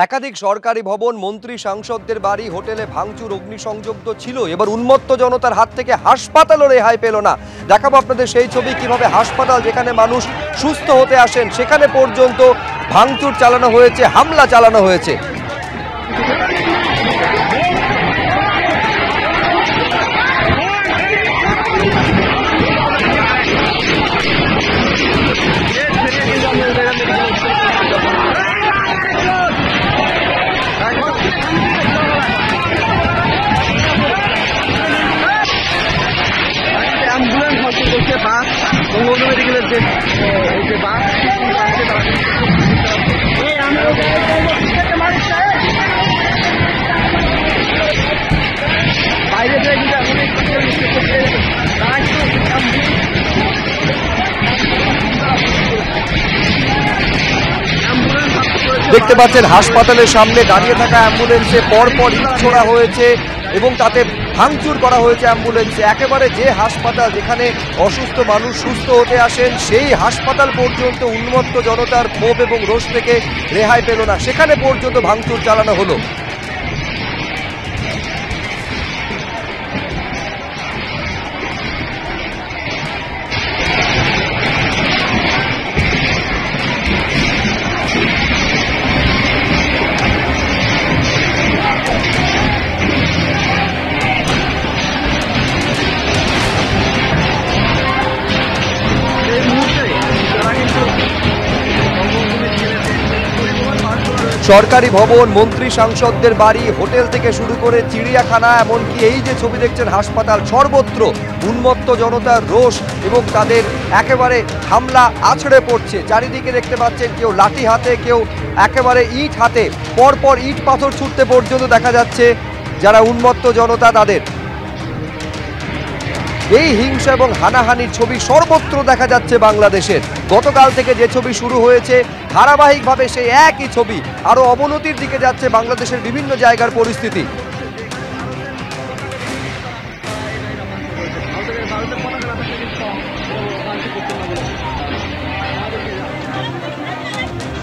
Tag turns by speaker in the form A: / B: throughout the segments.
A: একাধিক সরকারি ভবন, মন্ত্রী সাংসদদের বাড়ি, হোটেলে ভাঙচুর, অগ্নিসংযোগ তো ছিল, এবার উন্মত্ত জনতার হাত থেকে হাসপাতালও রেহাই পেল না। দেখাবো আপনাদের সেই ছবি, কিভাবে হাসপাতাল যেখানে মানুষ সুস্থ হতে আসেন সেখানে পর্যন্ত ভাঙচুর চালানো হয়েছে, হামলা চালানো হয়েছে। দেখতে পাচ্ছেন হাসপাতালের সামনে দাঁড়িয়ে থাকা অ্যাম্বুলেন্সে পরপর ইট ছোড়া হয়েছে এবং তাতে ভাঙচুর করা হয়েছে অ্যাম্বুলেন্সে। একেবারে যে হাসপাতাল যেখানে অসুস্থ মানুষ সুস্থ হতে আসেন সেই হাসপাতাল পর্যন্ত উন্মত্ত জনতার ক্ষোভ এবং রোষ থেকে রেহাই পেল না, সেখানে পর্যন্ত ভাঙচুর চালানো হলো। সরকারি ভবন, মন্ত্রী সাংসদদের বাড়ি, হোটেল থেকে শুরু করে চিড়িয়াখানা, এমনকি এই যে ছবি দেখছেন হাসপাতাল, সর্বত্র উন্মত্ত জনতার রোষ এবং তাদের একেবারে হামলা আছড়ে পড়ছে। চারিদিকে দেখতে পাচ্ছেন কেউ লাঠি হাতে, কেউ একেবারে ইট হাতে, পরপর ইট পাথর ছুটতে পর্যন্ত দেখা যাচ্ছে যারা উন্মত্ত জনতা তাদের। এই হিংসা এবং হানাহানির ছবি সর্বত্র দেখা যাচ্ছে বাংলাদেশের। গতকাল থেকে যে ছবি শুরু হয়েছে ধারাবাহিকভাবে সেই একই ছবি, আরো অবনতির দিকে যাচ্ছে বাংলাদেশের বিভিন্ন জায়গার পরিস্থিতি।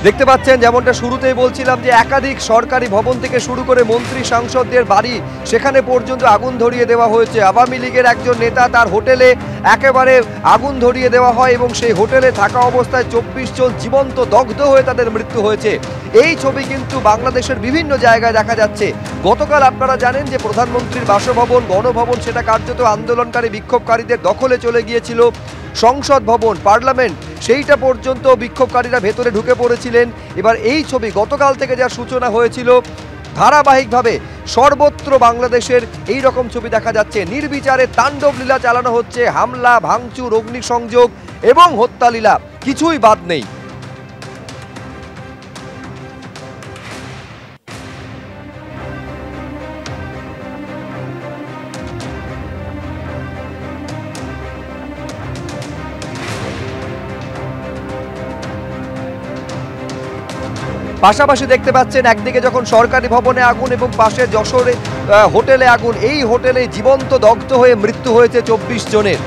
A: দেখতে পাচ্ছেন যেমনটা শুরুতেই বলছিলাম যে একাধিক সরকারি ভবন থেকে শুরু করে মন্ত্রী সাংসদদের বাড়ি সেখানে পর্যন্ত আগুন ধরিয়ে দেওয়া হয়েছে। আওয়ামী লীগের একজন নেতা, তার হোটেলে একেবারে আগুন ধরিয়ে দেওয়া হয় এবং সেই হোটেলে থাকা অবস্থায় 24 জন জীবন্ত দগ্ধ হয়ে তাদের মৃত্যু হয়েছে। এই ছবি কিন্তু বাংলাদেশের বিভিন্ন জায়গায় দেখা যাচ্ছে। গতকাল আপনারা জানেন যে প্রধানমন্ত্রীর বাসভবন, গণভবন সেটা কার্যত আন্দোলনকারী বিক্ষোভকারীদের দখলে চলে গিয়েছিল। সংসদ ভবন, পার্লামেন্ট সেইটা পর্যন্ত বিক্ষোভকারীরা ভেতরে ঢুকে পড়েছিলেন। এবার এই ছবি গতকাল থেকে যা সূচনা হয়েছিল, ধারাবাহিকভাবে সর্বত্র বাংলাদেশের এই রকম ছবি দেখা যাচ্ছে। নির্বিচারে তাণ্ডব লীলা চালানো হচ্ছে, হামলা, ভাঙচুর, অগ্নিসংযোগ এবং হত্যালীলা, কিছুই বাদ নেই। পাশাপাশি দেখতে পাচ্ছেন একদিকে যখন সরকারি ভবনে আগুন এবং পাশে যশোরে হোটেলে আগুন, এই হোটেলে জীবন্ত দগ্ধ হয়ে মৃত্যু হয়েছে 24 জনের।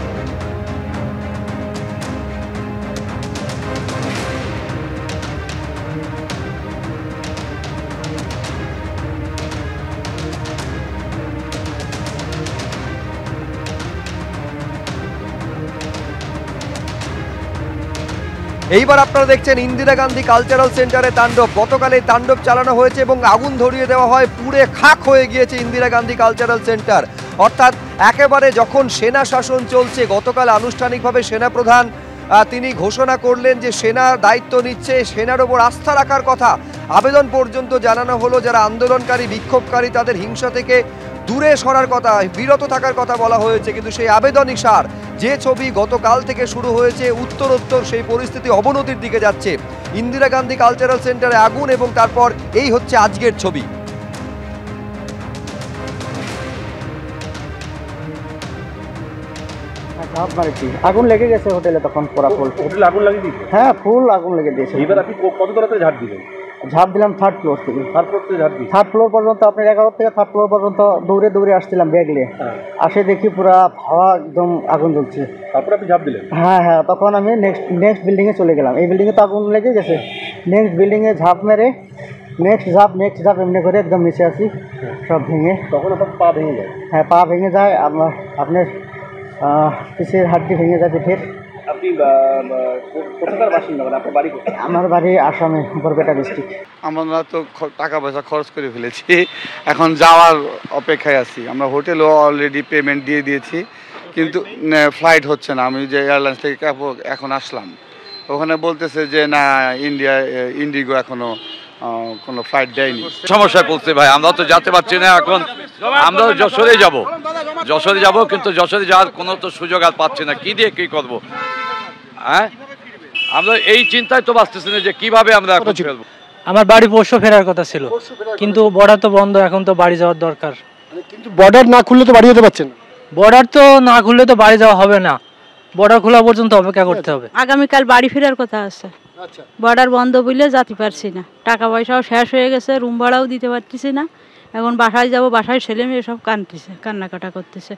A: এইবার আপনারা দেখছেন ইন্দিরা গান্ধী কালচারাল সেন্টারে তাণ্ডব। গতকাল এই তাণ্ডব চালানো হয়েছে এবং আগুন ধরিয়ে দেওয়া হয়, পুড়ে খাক হয়ে গিয়েছে ইন্দিরা গান্ধী কালচারাল সেন্টার। অর্থাৎ একেবারে যখন সেনা শাসন চলছে, গতকাল আনুষ্ঠানিকভাবে সেনাপ্রধান তিনি ঘোষণা করলেন যে সেনা দায়িত্ব নিচ্ছে, সেনার ওপর আস্থা রাখার কথা। আবেদন পর্যন্ত জানানো হলো যারা আন্দোলনকারী বিক্ষোভকারী তাদের হিংসা থেকে দূরে সরার কথা, বিরত থাকার কথা বলা হয়েছে। কিন্তু সেই আবেদনই সার। যে ছবি গতকাল থেকে শুরু হয়েছে, উত্তরোত্তর সেই পরিস্থিতি অবনতির দিকে যাচ্ছে। ইন্দিরা গান্ধী কালচারাল সেন্টারে আগুন এবং তারপর এই হচ্ছে আজকের ছবি।
B: আগুন লেগে গেছে হোটেলে, তখন পুরা ফুল
C: হোটেলে আগুন লাগিয়ে দিয়েছে।
B: হ্যাঁ, ফুল আগুন লেগে দিয়েছে।
C: এবার আপনি কত তলাতে ঝাড় দিলেন?
B: ঝাঁপ দিলাম থার্ড ফ্লোর থেকে।
C: থার্ড ফ্লোর থেকে ঝাড় দিই?
B: থার্ড ফ্লোর পর্যন্ত, আপনার 11 থেকে থার্ড ফ্লোর পর্যন্ত দৌড়ে দৌড়ে আসছিলাম ব্যাগ নিয়ে। আসে দেখি পুরা হাওয়া একদম আগুন জ্বলছে।
C: তারপরে আপনি ঝাঁপ দিলেন?
B: হ্যাঁ হ্যাঁ, তখন আমি নেক্সট বিল্ডিংয়ে চলে গেলাম। এই বিল্ডিংয়ে তো আগুন লেগে গেছে, নেক্সট বিল্ডিংয়ে ঝাঁপ মেরে নেক্সট ধাপ এমনি করে একদম নিচে আছি, সব ভেঙে।
C: তখন আপনার পা ভেঙে যায়?
B: হ্যাঁ, পা ভেঙে যায়, আপনার পিছের হাড্ডি ভেঙে যায় পিঠের।
C: আপনি কোথাকার বাসিন্দা, মানে আপনার বাড়ি কোথায়?
B: আমার বাড়ি আসামে, বরপেটা ডিস্ট্রিক্ট।
D: আমরা তো টাকা পয়সা খরচ করে ফেলেছি, এখন যাওয়ার অপেক্ষায় আছি। আমরা হোটেলও অলরেডি পেমেন্ট দিয়ে দিয়েছি, কিন্তু ফ্লাইট হচ্ছে না। আমি যে এয়ারলাইন্স থেকে এখন আসলাম, ওখানে বলতেছে যে না, ইন্ডিগো এখনো কোনো ফ্লাইট দেয়নি।
E: সমস্যায় পড়ছে ভাই, আমরা তো যেতে পারছি না। এখন আমরা যশোরে যাব, কিন্তু যশোরে যাওয়ার কোনো তো সুযোগ আর পাচ্ছি না। কি দিয়ে কি করব? হ্যাঁ, আমরা এই চিন্তায় তো বাঁচতেছি না যে কিভাবে আমরা এখন ফেলবো।
F: আমার বাড়ি পরশু ফেরার কথা ছিল, কিন্তু বর্ডার তো বন্ধ, এখন তো বাড়ি যাওয়ার দরকার।
G: কিন্তু বর্ডার না খুললে তো বাড়ি যেতে পারছেন না।
F: বর্ডার তো না খুললে তো বাড়ি যাওয়া হবে না, বর্ডার খোলা পর্যন্ত অপেক্ষা করতে হবে।
H: আগামীকাল বাড়ি ফেরার কথা আছে, বর্ডার বন্ধ বললে যেতে পারছি না। টাকা পয়সাও শেষ হয়ে গেছে, রুম ভাড়াও দিতে পারতেছি না। এখন বাসায় যাব, বাসায় ছেলে মেয়ে সব কান্নাকাটা করতেছে।